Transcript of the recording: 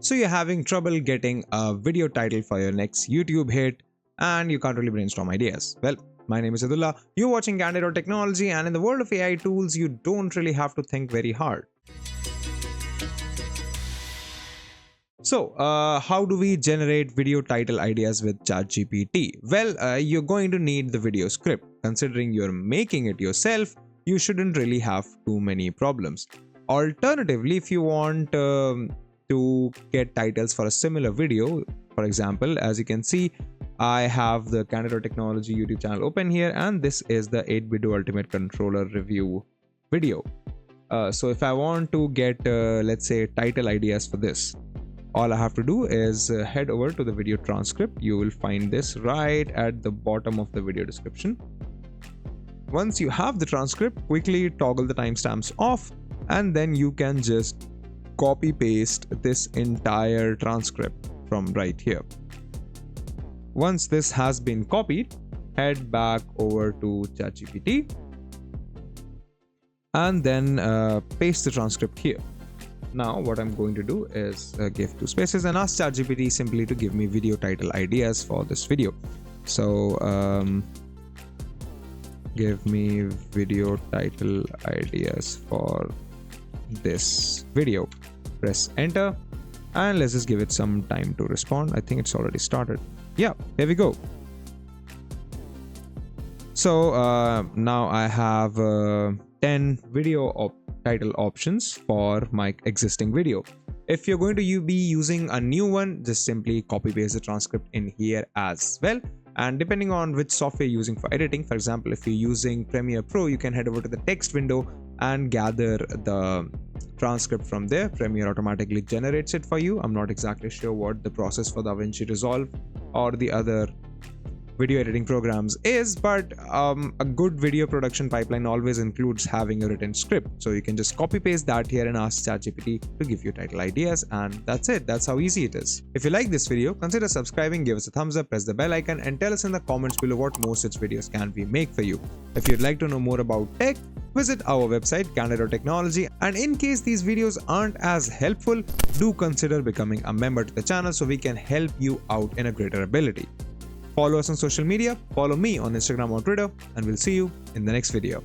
So you're having trouble getting a video title for your next YouTube hit and you can't really brainstorm ideas. Well, my name is Abdullah. You're watching Candid.Technology, and in the world of AI tools, you don't really have to think very hard. So, how do we generate video title ideas with ChatGPT? Well, you're going to need the video script. Considering you're making it yourself, you shouldn't really have too many problems. Alternatively, if you want to get titles for a similar video, for example, as you can see, I have the Candid.Technology YouTube channel open here, and this is the 8-bit Ultimate Controller review video. So if I want to get, let's say, title ideas for this, all I have to do is head over to the video transcript. You will find this right at the bottom of the video description. Once you have the transcript, quickly toggle the timestamps off, and then you can just copy paste this entire transcript from right here. Once this has been copied, head back over to ChatGPT and then paste the transcript here. Now what I'm going to do is give 2 spaces and ask ChatGPT simply to give me video title ideas for this video. So give me video title ideas for this video. Press enter and let's just give it some time to respond. I think it's already started. Yeah, here we go. So now I have 10 video title options for my existing video. If you're going to be using a new one, just simply copy paste the transcript in here as well. And depending on which software you're using for editing, for example, if you're using Premiere Pro, you can head over to the text window and gather the transcript from there. Premiere automatically generates it for you. I'm not exactly sure what the process for DaVinci Resolve or the other video editing programs is, but a good video production pipeline always includes having a written script. So you can just copy paste that here and ask ChatGPT to give you title ideas, and that's it. That's how easy it is. If you like this video, consider subscribing, give us a thumbs up, press the bell icon, and tell us in the comments below what more such videos can we make for you. If you'd like to know more about tech, visit our website Candid.Technology, and in case these videos aren't as helpful, do consider becoming a member to the channel so we can help you out in a greater ability. Follow us on social media, follow me on Instagram or Twitter, and we'll see you in the next video.